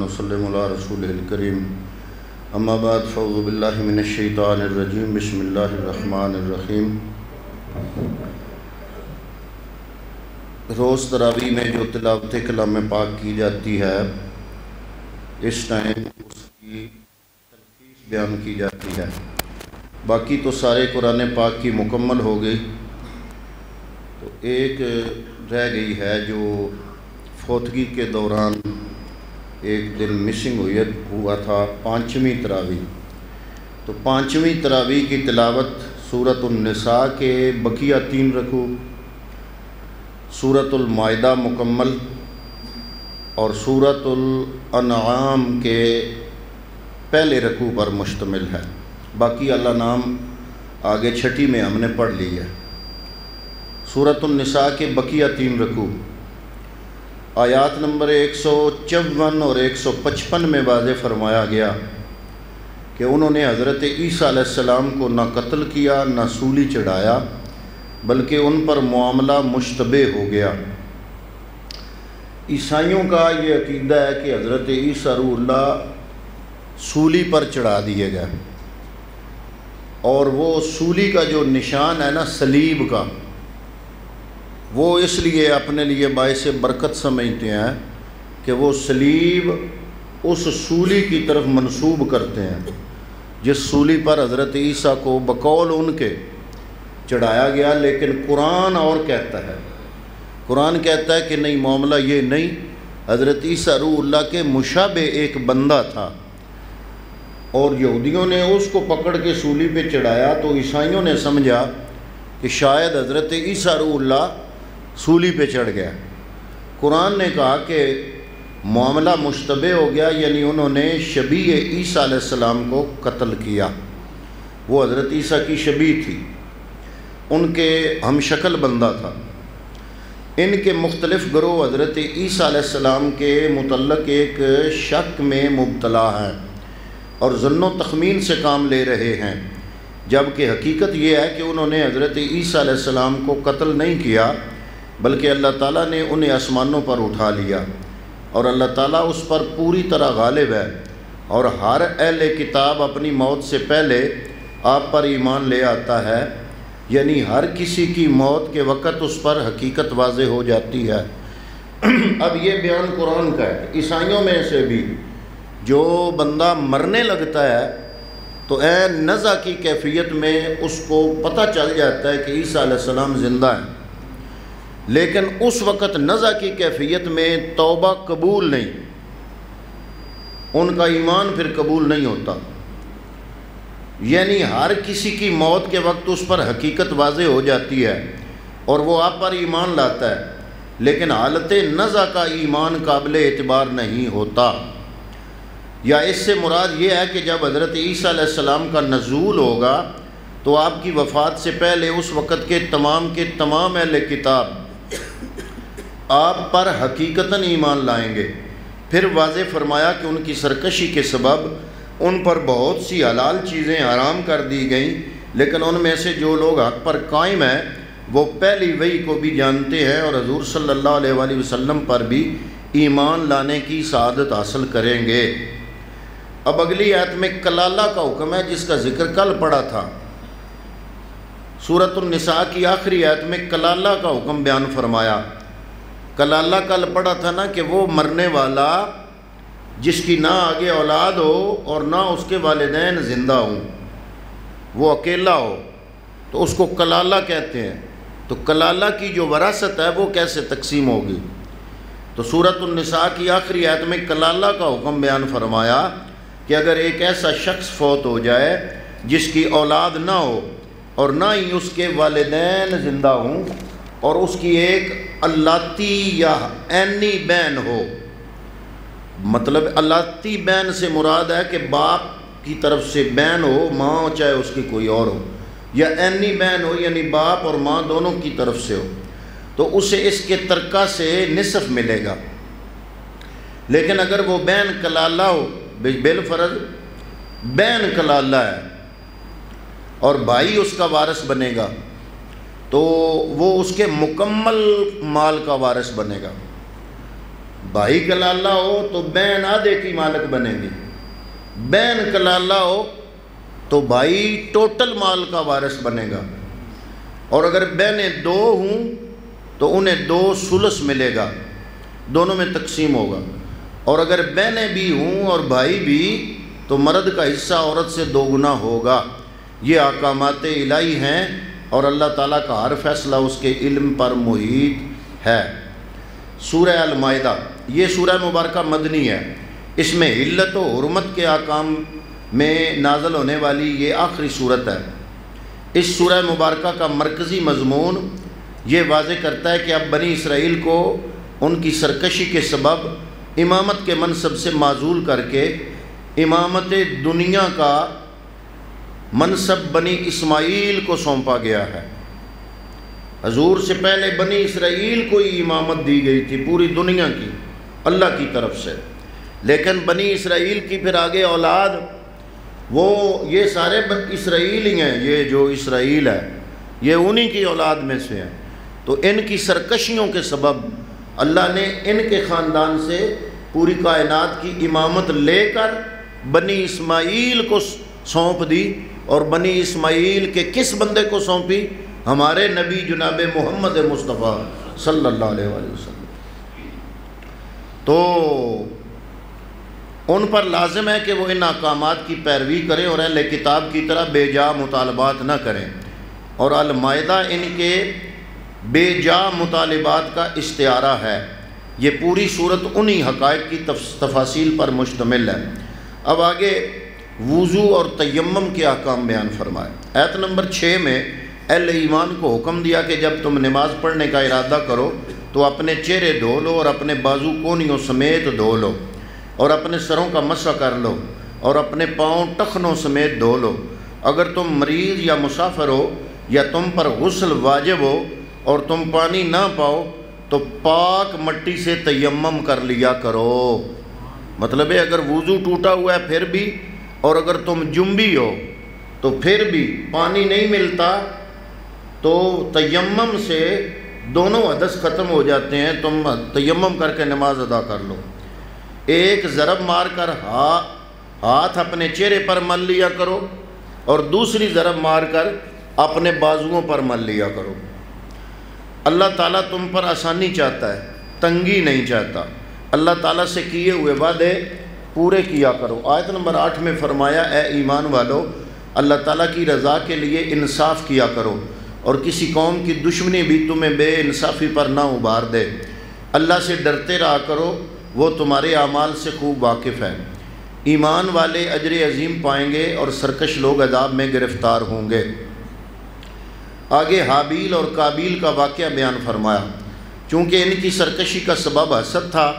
ونسلم علی رسولہ الکریم اما بعد فاعوذ باللہ من الشیطان الرجیم بسم اللہ الرحمن الرحیم۔ روز تراویح میں جو تلاوت کلام پاک کی جاتی ہے اس ٹائم اس کی تلخیص بیان کی جاتی ہے۔ باقی تو سارے قرآن پاک کی مکمل ہو گئی، تو ایک رہ گئی ہے جو فوتگی کے دوران ایک دن مسنگ ہوا تھا، پانچویں تراویح۔ تو پانچویں تراویح کی تلاوت سورۃ النساء کے بقیہ 3 رکوع، سورۃ المائدہ مکمل اور سورۃ الانعام کے پہلے رکوع پر مشتمل ہے۔ باقی اللہ نام آگے چھٹی میں ہم نے پڑھ لی ہے۔ سورۃ النساء کے بقیہ 3 رکوع آیات نمبر 154 اور 155 میں واضح فرمایا گیا کہ انہوں نے حضرت عیسیٰ علیہ السلام کو نہ قتل کیا نہ سولی چڑھایا، بلکہ ان پر معاملہ مشتبہ ہو گیا۔ عیسائیوں کا یہ عقیدہ ہے کہ حضرت عیسیٰ روح اللہ سولی پر چڑھا دیے گئے، اور وہ سولی کا جو نشان ہے نا صلیب کا، وہ اس لیے اپنے لیے باعث برکت سمجھتے ہیں کہ وہ صلیب اس سولی کی طرف منسوب کرتے ہیں جس سولی پر حضرت عیسیٰ کو بقول ان کے چڑھایا گیا۔ لیکن قرآن اور کہتا ہے، قرآن کہتا ہے کہ نہیں، معاملہ یہ نہیں، حضرت عیسیٰ روح اللہ کے مشابہ ایک بندہ تھا، اور یہودیوں نے اس کو پکڑ کے سولی پہ چڑھایا تو عیسائیوں نے سمجھا کہ شاید حضرت عیسیٰ روح اللہ سولی پہ چڑھ گیا۔ قرآن نے کہا کہ معاملہ مشتبہ ہو گیا، یعنی انہوں نے شبیہ عیسیٰ علیہ السلام کو قتل کیا۔ وہ حضرت عیسیٰ کی شبیہ تھی، ان کے ہم شکل بندہ تھا۔ ان کے مختلف گروہ حضرت عیسیٰ علیہ السلام کے متعلق ایک شک میں مبتلا ہیں اور ظن و تخمین سے کام لے رہے ہیں، جبکہ حقیقت یہ ہے کہ انہوں نے حضرت عیسیٰ علیہ السلام کو قتل نہیں کیا، بلکہ اللہ تعالیٰ نے انہیں آسمانوں پر اٹھا لیا، اور اللہ تعالیٰ اس پر پوری طرح غالب ہے، اور ہر اہل کتاب اپنی موت سے پہلے آپ پر ایمان لے آتا ہے، یعنی ہر کسی کی موت کے وقت اس پر حقیقت واضح ہو جاتی ہے۔ اب یہ بیان قرآن کا ہے، عیسائیوں میں سے بھی جو بندہ مرنے لگتا ہے تو عین نزع کی کیفیت میں اس کو پتہ چل جاتا ہے کہ عیسیٰ علیہ السلام زندہ ہیں، لیکن اس وقت نزع کی کیفیت میں توبہ قبول نہیں، ان کا ایمان پھر قبول نہیں ہوتا۔ یعنی ہر کسی کی موت کے وقت اس پر حقیقت واضح ہو جاتی ہے اور وہ آپ پر ایمان لاتا ہے، لیکن حالت نزع کا ایمان قابل اعتبار نہیں ہوتا۔ یا اس سے مراد یہ ہے کہ جب حضرت عیسیٰ علیہ السلام کا نزول ہوگا تو آپ کی وفات سے پہلے اس وقت کے تمام اہل کتاب آپ پر حقیقتاً ایمان لائیں گے۔ پھر واضح فرمایا کہ ان کی سرکشی کے سبب ان پر بہت سی حلال چیزیں حرام کر دی گئیں، لیکن ان میں سے جو لوگ حق پر قائم ہیں وہ پہلی وحی کو بھی جانتے ہیں اور حضور صلی اللہ علیہ وآلہ وسلم پر بھی ایمان لانے کی سعادت حاصل کریں گے۔ اب اگلی آیت میں کلالہ کا حکم ہے جس کا ذکر کل پڑا تھا۔ سورۃ النساء کی آخری آیت میں کلالہ کا حکم بیان فرمایا۔ کلالہ کل پڑا تھا نا کہ وہ مرنے والا جس کی نہ آگے اولاد ہو اور نہ اس کے والدین زندہ ہوں، وہ اکیلا ہو، تو اس کو کلالہ کہتے ہیں۔ تو کلالہ کی جو وراثت ہے وہ کیسے تقسیم ہوگی؟ تو سورۃ النساء کی آخری آیت میں کلالہ کا حکم بیان فرمایا کہ اگر ایک ایسا شخص فوت ہو جائے جس کی اولاد نہ ہو اور نہ ہی اس کے والدین زندہ ہوں، اور اس کی ایک الاتی یا عینی بہن ہو، مطلب الاتی بہن سے مراد ہے کہ باپ کی طرف سے بہن ہو، ماں ہو چاہے اس کی کوئی اور ہو، یا عینی بہن ہو یعنی باپ اور ماں دونوں کی طرف سے ہو، تو اسے اس کے ترکہ سے نصف ملے گا۔ لیکن اگر وہ بہن کلالہ ہو، بالفرض بہن کلالہ ہے اور بھائی اس کا وارث بنے گا، تو وہ اس کے مکمل مال کا وارث بنے گا۔ بھائی کلالہ ہو تو بہن آدھے کی مالک بنے گی، بہن کلالہ ہو تو بھائی ٹوٹل مال کا وارث بنے گا، اور اگر بہنیں دو ہوں تو انہیں 2 ثلث ملے گا، دونوں میں تقسیم ہوگا، اور اگر بہنیں بھی ہوں اور بھائی بھی تو مرد کا حصہ عورت سے 2 گنا ہوگا۔ یہ احکامات الہی ہیں اور اللہ تعالیٰ کا ہر فیصلہ اس کے علم پر محیط ہے۔ سورہ المائدہ، یہ سورہ مبارکہ مدنی ہے، اس میں حلت و حرمت کے احکام میں نازل ہونے والی یہ آخری صورت ہے۔ اس سورہ مبارکہ کا مرکزی مضمون یہ واضح کرتا ہے کہ اب بنی اسرائیل کو ان کی سرکشی کے سبب امامت کے منصب سے معزول کر کے امامت دنیا کا منصب بنی اسماعیل کو سونپا گیا ہے۔ حضور سے پہلے بنی اسرائیل کو ہی امامت دی گئی تھی پوری دنیا کی اللہ کی طرف سے، لیکن بنی اسرائیل کی پھر آگے اولاد وہ یہ سارے اسرائیل ہی ہیں، یہ جو اسرائیل ہے یہ انہی کی اولاد میں سے ہیں، تو ان کی سرکشیوں کے سبب اللہ نے ان کے خاندان سے پوری کائنات کی امامت لے کر بنی اسماعیل کو سونپ دی، اور بنی اسماعیل کے کس بندے کو سونپی؟ ہمارے نبی جناب محمد مصطفیٰ صلی اللہ علیہ وآلہ وسلم۔ تو ان پر لازم ہے کہ وہ ان احکامات کی پیروی کریں اور اہل کتاب کی طرح بے جا مطالبات نہ کریں، اور المائدہ ان کے بے جا مطالبات کا استعارہ ہے۔ یہ پوری صورت انہی حقائق کی تفاصیل پر مشتمل ہے۔ اب آگے وضو اور تیمم کے احکام بیان فرمائے۔ آیت نمبر 6 میں اہل ایمان کو حکم دیا کہ جب تم نماز پڑھنے کا ارادہ کرو تو اپنے چہرے دھو لو اور اپنے بازو کونیوں سمیت دھو لو، اور اپنے سروں کا مسح کر لو، اور اپنے پاؤں ٹخنوں سمیت دھو لو۔ اگر تم مریض یا مسافر ہو یا تم پر غسل واجب ہو اور تم پانی نہ پاؤ تو پاک مٹی سے تیمم کر لیا کرو۔ مطلب ہے اگر وضو ٹوٹا ہوا ہے پھر بھی، اور اگر تم جنبی ہو تو پھر بھی پانی نہیں ملتا تو تیمم سے دونوں حدث ختم ہو جاتے ہیں، تم تیمم کر کے نماز ادا کر لو۔ ایک ضرب مار کر ہاتھ اپنے چہرے پر مل لیا کرو، اور دوسری ضرب مار کر اپنے بازوؤں پر مل لیا کرو۔ اللہ تعالیٰ تم پر آسانی چاہتا ہے، تنگی نہیں چاہتا۔ اللہ تعالیٰ سے کیے ہوئے وعدے پورے کیا کرو۔ آیت نمبر 8 میں فرمایا اے ایمان والو، اللہ تعالیٰ کی رضا کے لیے انصاف کیا کرو، اور کسی قوم کی دشمنی بھی تمہیں بے انصافی پر نہ ابھار دے۔ اللہ سے ڈرتے رہا کرو، وہ تمہارے اعمال سے خوب واقف ہے۔ ایمان والے اجر عظیم پائیں گے اور سرکش لوگ عذاب میں گرفتار ہوں گے۔ آگے حابیل اور قابیل کا واقعہ بیان فرمایا۔ چونکہ ان کی سرکشی کا سبب حسد تھا،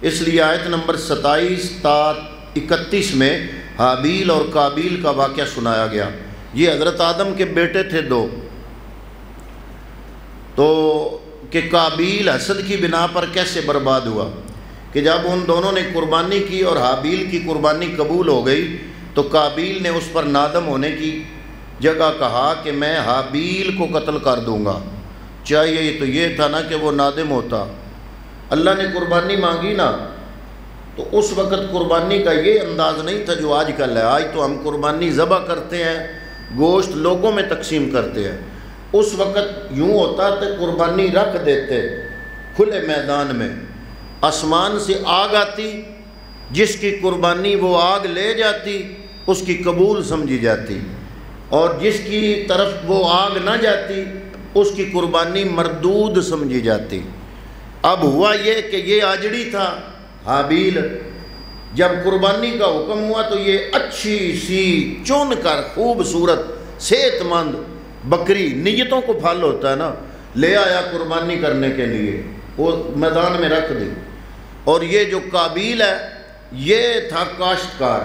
اس لیے آیت نمبر 27 تا 31 میں حابیل اور قابیل کا واقعہ سنایا گیا۔ یہ حضرت آدم کے بیٹے تھے 2، تو کہ قابیل حسد کی بنا پر کیسے برباد ہوا کہ جب ان دونوں نے قربانی کی اور حابیل کی قربانی قبول ہو گئی تو قابیل نے اس پر نادم ہونے کی جگہ کہا کہ میں حابیل کو قتل کر دوں گا۔ چاہیے تو یہ تھا نا کہ وہ نادم ہوتا۔ اللہ نے قربانی مانگی نا تو اس وقت قربانی کا یہ انداز نہیں تھا جو آج کل ہے۔ آج تو ہم قربانی ذبح کرتے ہیں، گوشت لوگوں میں تقسیم کرتے ہیں۔ اس وقت یوں ہوتا تو قربانی رکھ دیتے کھلے میدان میں، آسمان سے آگ آتی، جس کی قربانی وہ آگ لے جاتی اس کی قبول سمجھی جاتی، اور جس کی طرف وہ آگ نہ جاتی اس کی قربانی مردود سمجھی جاتی۔ اب ہوا یہ کہ یہ آجڑی تھا حابیل، جب قربانی کا حکم ہوا تو یہ اچھی سی چن کر خوبصورت صحت مند بکری، نیتوں کو پھل ہوتا ہے نا، لے آیا قربانی کرنے کے لیے، وہ میدان میں رکھ دی۔ اور یہ جو قابیل ہے یہ تھا کاشتکار،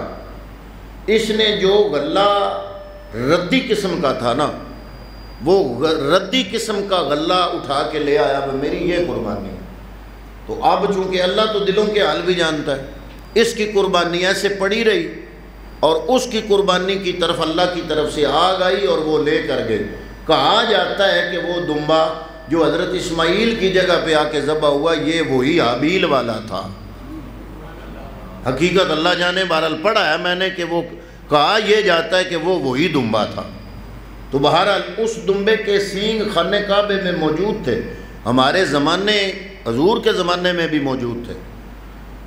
اس نے جو غلہ ردی قسم کا تھا نا، وہ ردی قسم کا غلہ اٹھا کے لے آیا، میری یہ قربانی ہے۔ تو اب چونکہ اللہ تو دلوں کے حال بھی جانتا ہے، اس کی قربانی ایسے پڑی رہی اور اس کی قربانی کی طرف اللہ کی طرف سے آگ آئی اور وہ لے کر گئے۔ کہا جاتا ہے کہ وہ دمبا جو حضرت اسماعیل کی جگہ پہ آ کے ذبح ہوا یہ وہی حابیل والا تھا۔ حقیقت اللہ جانے، بہرحال پڑھا ہے میں نے کہ وہ کہا یہ جاتا ہے کہ وہ وہی دمبا تھا۔ تو بہرحال اس دمبے کے سینگ خانہ کعبے میں موجود تھے، ہمارے زمانے حضور کے زمانے میں بھی موجود تھے۔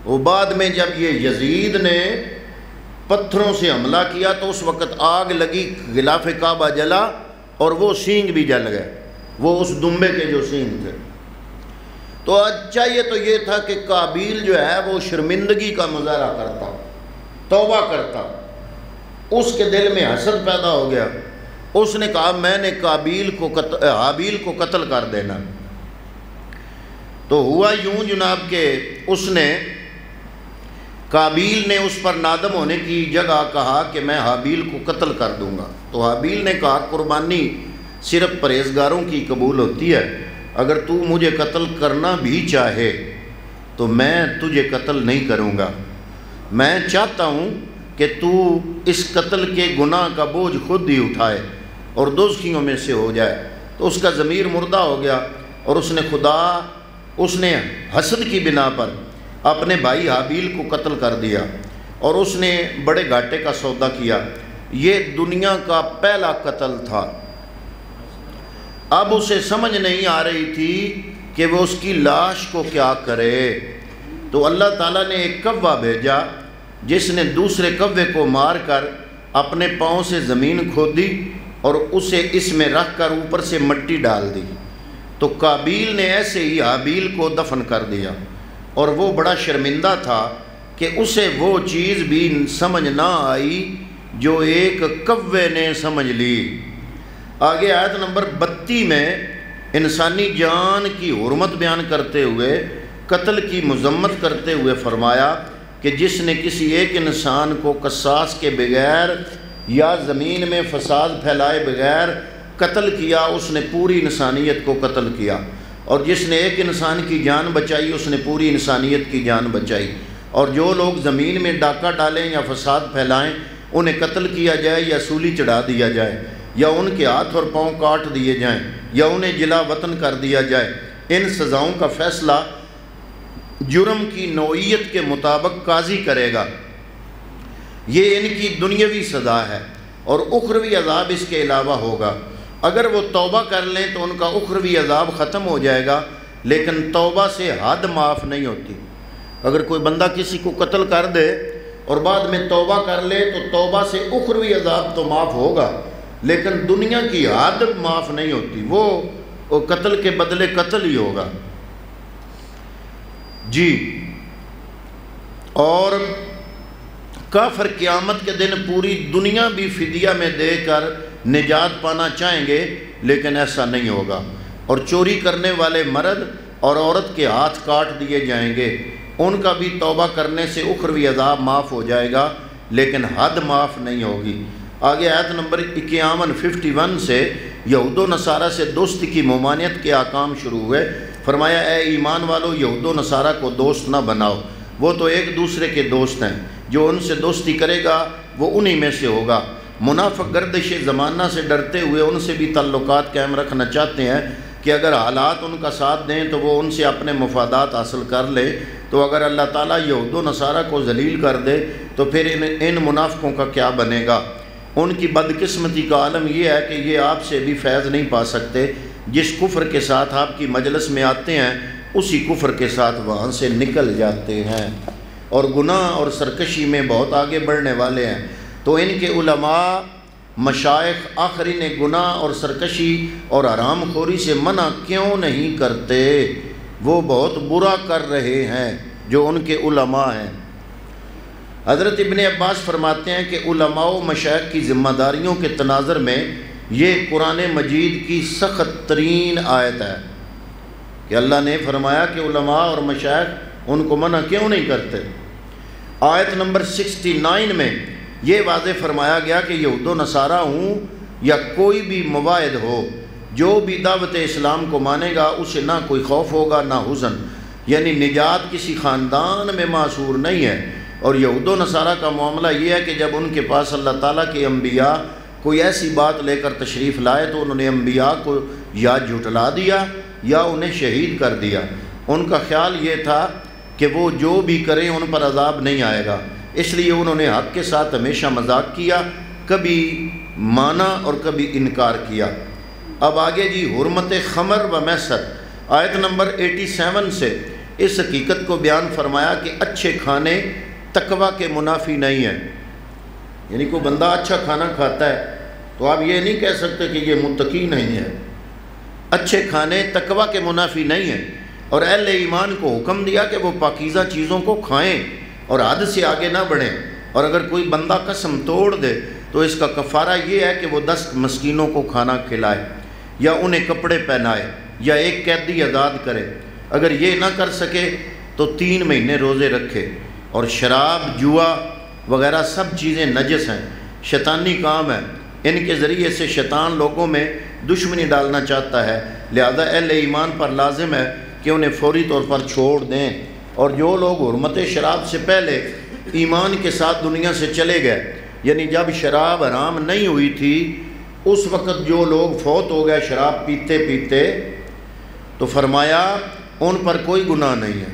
وہ بعد میں جب یہ یزید نے پتھروں سے حملہ کیا تو اس وقت آگ لگی، غلاف کعبہ جلا اور وہ سینگ بھی جل گئے، وہ اس دمبے کے جو سینگ تھے۔ تو چاہیے تو یہ تھا کہ قابیل جو ہے وہ شرمندگی کا مظاہرہ کرتا، توبہ کرتا، اس کے دل میں حسد پیدا ہو گیا، اس نے کہا میں نے حابیل کو قتل کر دینا۔ تو ہوا یوں جناب کہ قابیل نے اس پر نادم ہونے کی جگہ کہا کہ میں حابیل کو قتل کر دوں گا۔ تو حابیل نے کہا قربانی صرف پرہیزگاروں کی قبول ہوتی ہے، اگر تو مجھے قتل کرنا بھی چاہے تو میں تجھے قتل نہیں کروں گا، میں چاہتا ہوں کہ تو اس قتل کے گناہ کا بوجھ خود ہی اٹھائے اور دوزخیوں میں سے ہو جائے۔ تو اس کا ضمیر مردہ ہو گیا اور اس نے حسد کی بنا پر اپنے بھائی حابیل کو قتل کر دیا اور اس نے بڑے گھاٹے کا سودا کیا۔ یہ دنیا کا پہلا قتل تھا۔ اب اسے سمجھ نہیں آ رہی تھی کہ وہ اس کی لاش کو کیا کرے، تو اللہ تعالیٰ نے ایک کوا بھیجا جس نے دوسرے کوے کو مار کر اپنے پاؤں سے زمین کھودی اور اسے اس میں رکھ کر اوپر سے مٹی ڈال دی۔ تو قابیل نے ایسے ہی حابیل کو دفن کر دیا، اور وہ بڑا شرمندہ تھا کہ اسے وہ چیز بھی سمجھ نہ آئی جو ایک کوے نے سمجھ لی۔ آگے آیت نمبر 32 میں انسانی جان کی حرمت بیان کرتے ہوئے قتل کی مذمت کرتے ہوئے فرمایا کہ جس نے کسی ایک انسان کو قصاص کے بغیر یا زمین میں فساد پھیلائے بغیر قتل کیا اس نے پوری انسانیت کو قتل کیا، اور جس نے ایک انسان کی جان بچائی اس نے پوری انسانیت کی جان بچائی۔ اور جو لوگ زمین میں ڈاکہ ڈالیں یا فساد پھیلائیں انہیں قتل کیا جائے یا سولی چڑھا دیا جائے یا ان کے ہاتھ اور پاؤں کاٹ دیے جائیں یا انہیں جلا وطن کر دیا جائے، ان سزاؤں کا فیصلہ جرم کی نوعیت کے مطابق قاضی کرے گا۔ یہ ان کی دنیاوی سزا ہے اور اخروی عذاب اس کے علاوہ ہوگا۔ اگر وہ توبہ کر لیں تو ان کا اخروی عذاب ختم ہو جائے گا، لیکن توبہ سے حد معاف نہیں ہوتی۔ اگر کوئی بندہ کسی کو قتل کر دے اور بعد میں توبہ کر لے تو توبہ سے اخروی عذاب تو معاف ہوگا، لیکن دنیا کی حد معاف نہیں ہوتی، وہ قتل کے بدلے قتل ہی ہوگا۔ جی، اور کافر قیامت کے دن پوری دنیا بھی فدیہ میں دے کر نجات پانا چاہیں گے، لیکن ایسا نہیں ہوگا۔ اور چوری کرنے والے مرد اور عورت کے ہاتھ کاٹ دیے جائیں گے، ان کا بھی توبہ کرنے سے اخروی عذاب معاف ہو جائے گا، لیکن حد معاف نہیں ہوگی۔ آگے آیت نمبر 51 سے یہود و نصارہ سے دوستی کی ممانعت کے احکام شروع ہوئے۔ فرمایا اے ایمان والو، یہود و نصارہ کو دوست نہ بناؤ، وہ تو ایک دوسرے کے دوست ہیں، جو ان سے دوستی کرے گا وہ انہی میں سے ہوگا۔ منافق گردش زمانہ سے ڈرتے ہوئے ان سے بھی تعلقات قائم رکھنا چاہتے ہیں کہ اگر حالات ان کا ساتھ دیں تو وہ ان سے اپنے مفادات حاصل کر لے۔ تو اگر اللہ تعالیٰ یہود و نصارہ کو ذلیل کر دے تو پھر ان منافقوں کا کیا بنے گا؟ ان کی بدقسمتی کا عالم یہ ہے کہ یہ آپ سے بھی فیض نہیں پا سکتے، جس کفر کے ساتھ آپ کی مجلس میں آتے ہیں اسی کفر کے ساتھ وہاں سے نکل جاتے ہیں، اور گناہ اور سرکشی میں بہت آگے بڑھنے والے ہیں۔ تو ان کے علماء مشائخ آخرین گناہ اور سرکشی اور حرام خوری سے منع کیوں نہیں کرتے؟ وہ بہت برا کر رہے ہیں جو ان کے علماء ہیں۔ حضرت ابن عباس فرماتے ہیں کہ علماء و مشائخ کی ذمہ داریوں کے تناظر میں یہ قرآن مجید کی سخت ترین آیت ہے کہ اللہ نے فرمایا کہ علماء اور مشائخ ان کو منع کیوں نہیں کرتے۔ آیت نمبر 69 میں یہ واضح فرمایا گیا کہ یہود و نصارہ ہوں یا کوئی بھی مواعد ہو، جو بھی دعوت اسلام کو مانے گا اسے نہ کوئی خوف ہوگا نہ حزن، یعنی نجات کسی خاندان میں معصور نہیں ہے۔ اور یہود و نصارہ کا معاملہ یہ ہے کہ جب ان کے پاس اللہ تعالیٰ کے انبیاء کوئی ایسی بات لے کر تشریف لائے تو انہوں نے انبیاء کو یا جھٹلا دیا یا انہیں شہید کر دیا۔ ان کا خیال یہ تھا کہ وہ جو بھی کریں ان پر عذاب نہیں آئے گا، اس لیے انہوں نے حق کے ساتھ ہمیشہ مذاق کیا، کبھی مانا اور کبھی انکار کیا۔ اب آگے جی حرمت خمر و میسر، آیت نمبر 87 سے اس حقیقت کو بیان فرمایا کہ اچھے کھانے تقوی کے منافی نہیں ہیں۔ یعنی کوئی بندہ اچھا کھانا کھاتا ہے تو آپ یہ نہیں کہہ سکتے کہ یہ متقی نہیں ہے۔ اچھے کھانے تقوی کے منافی نہیں ہیں، اور اہل ایمان کو حکم دیا کہ وہ پاکیزہ چیزوں کو کھائیں اور حد سے آگے نہ بڑھیں، اور اگر کوئی بندہ قسم توڑ دے تو اس کا کفارہ یہ ہے کہ وہ 10 مسکینوں کو کھانا کھلائے، یا انہیں کپڑے پہنائے، یا ایک قیدی آزاد کرے۔ اگر یہ نہ کر سکے تو 3 مہینے روزے رکھے۔ اور شراب، جوا وغیرہ سب چیزیں نجس ہیں، شیطانی کام ہے، ان کے ذریعے سے شیطان لوگوں میں دشمنی ڈالنا چاہتا ہے، لہذا اہل ایمان پر لازم ہے کہ انہیں فوری طور پر چھوڑ دیں۔ اور جو لوگ حرمت شراب سے پہلے ایمان کے ساتھ دنیا سے چلے گئے، یعنی جب شراب حرام نہیں ہوئی تھی اس وقت جو لوگ فوت ہو گئے شراب پیتے پیتے، تو فرمایا ان پر کوئی گناہ نہیں ہے،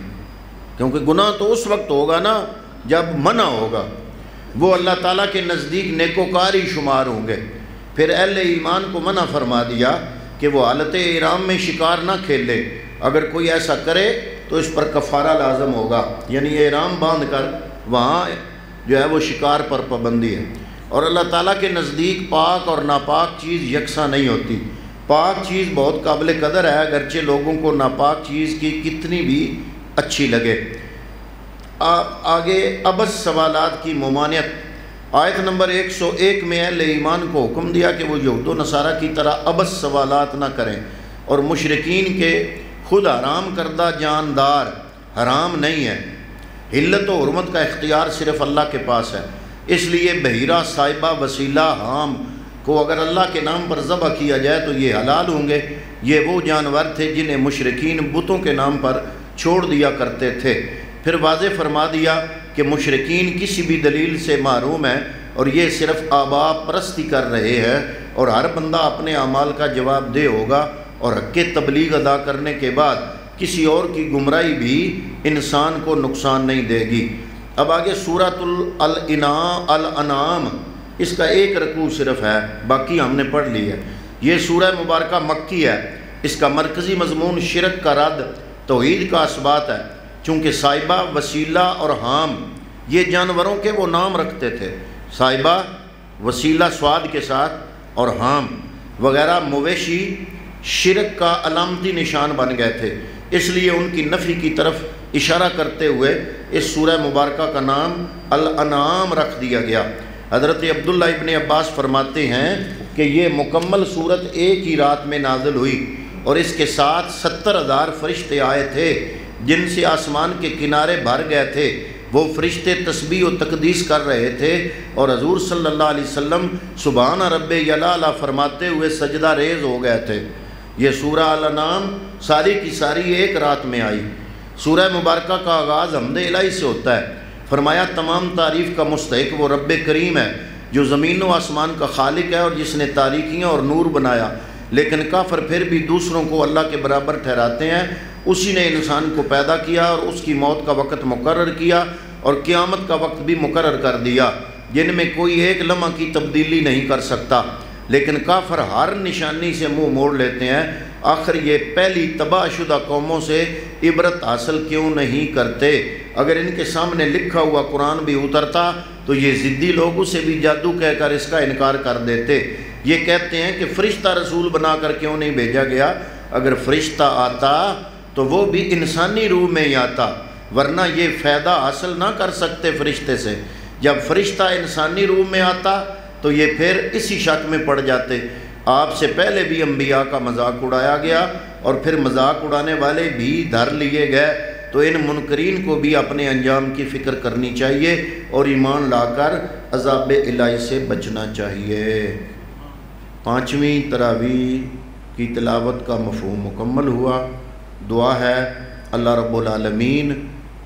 کیونکہ گناہ تو اس وقت ہوگا نا جب منع ہوگا، وہ اللہ تعالیٰ کے نزدیک نیکوکار ہی شمار ہوں گے۔ پھر اہل ایمان کو منع فرما دیا کہ وہ حالت احرام میں شکار نہ کھیلے، اگر کوئی ایسا کرے تو اس پر کفارہ لازم ہوگا، یعنی احرام باندھ کر وہاں جو ہے وہ شکار پر پابندی ہے۔ اور اللہ تعالیٰ کے نزدیک پاک اور ناپاک چیز یکساں نہیں ہوتی، پاک چیز بہت قابل قدر ہے اگرچہ لوگوں کو ناپاک چیز کی کتنی بھی اچھی لگے۔ آگے ابس سوالات کی ممانعت، آیت نمبر 101 میں اہل ایمان کو حکم دیا کہ وہ یہود و نصارہ کی طرح ابس سوالات نہ کریں، اور مشرکین کے خود حرام کردہ جاندار حرام نہیں ہے، حلت و حرمت کا اختیار صرف اللہ کے پاس ہے، اس لیے بحیرہ، صائبہ، وسیلہ، حام کو اگر اللہ کے نام پر ذبح کیا جائے تو یہ حلال ہوں گے۔ یہ وہ جانور تھے جنہیں مشرکین بتوں کے نام پر چھوڑ دیا کرتے تھے۔ پھر واضح فرما دیا کہ مشرکین کسی بھی دلیل سے محروم ہیں اور یہ صرف آباء پرستی کر رہے ہیں، اور ہر بندہ اپنے اعمال کا جواب دہ ہوگا، اور حق تبلیغ ادا کرنے کے بعد کسی اور کی گمراہی بھی انسان کو نقصان نہیں دے گی۔ اب آگے سورۃ الانعام، اس کا ایک رکوع صرف ہے، باقی ہم نے پڑھ لی ہے۔ یہ سورہ مبارکہ مکی ہے، اس کا مرکزی مضمون شرک کا رد، توحید کا اثبات ہے، چونکہ صائبہ، وسیلہ اور حام یہ جانوروں کے وہ نام رکھتے تھے، صائبہ، وسیلہ سواد کے ساتھ، اور حام وغیرہ مویشی شرک کا علامتی نشان بن گئے تھے، اس لیے ان کی نفی کی طرف اشارہ کرتے ہوئے اس سورہ مبارکہ کا نام الانعام رکھ دیا گیا۔ حضرت عبداللہ ابن عباس فرماتے ہیں کہ یہ مکمل صورت ایک ہی رات میں نازل ہوئی، اور اس کے ساتھ 70,000 فرشتے آئے تھے جن سے آسمان کے کنارے بھر گئے تھے۔ وہ فرشتے تسبیح و تقدیس کر رہے تھے، اور حضور صلی اللہ علیہ وسلم سبحان رب یعلا فرماتے ہوئے سجدہ ریز ہو گئے تھے۔ یہ سورہ الانعام ساری کی ساری ایک رات میں آئی۔ سورہ مبارکہ کا آغاز حمد الہی سے ہوتا ہے۔ فرمایا تمام تعریف کا مستحق وہ رب کریم ہے جو زمین و آسمان کا خالق ہے، اور جس نے تاریکیاں اور نور بنایا، لیکن کافر پھر بھی دوسروں کو اللہ کے برابر ٹھہراتے ہیں۔ اسی نے انسان کو پیدا کیا اور اس کی موت کا وقت مقرر کیا، اور قیامت کا وقت بھی مقرر کر دیا، جن میں کوئی ایک لمحہ کی تبدیلی نہیں کر سکتا، لیکن کافر ہر نشانی سے منہ موڑ لیتے ہیں۔ آخر یہ پہلی تباہ شدہ قوموں سے عبرت حاصل کیوں نہیں کرتے؟ اگر ان کے سامنے لکھا ہوا قرآن بھی اترتا تو یہ ضدی لوگ اسے بھی جادو کہہ کر اس کا انکار کر دیتے۔ یہ کہتے ہیں کہ فرشتہ رسول بنا کر کیوں نہیں بھیجا گیا؟ اگر فرشتہ آتا تو وہ بھی انسانی روح میں ہی آتا، ورنہ یہ فائدہ حاصل نہ کر سکتے فرشتے سے۔ جب فرشتہ انسانی روح میں آتا تو یہ پھر اسی شک میں پڑ جاتے۔ آپ سے پہلے بھی انبیاء کا مذاق اڑایا گیا، اور پھر مذاق اڑانے والے بھی دھر لیے گئے، تو ان منکرین کو بھی اپنے انجام کی فکر کرنی چاہیے اور ایمان لا کر عذاب الہی سے بچنا چاہیے۔ 5ویں تراویح کی تلاوت کا مفہوم مکمل ہوا۔ دعا ہے اللہ رب العالمین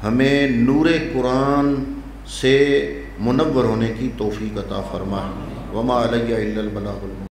ہمیں نور قرآن سے منور ہونے کی توفیق عطا فرمائے۔ وما علیہ الا البلاغ المبین۔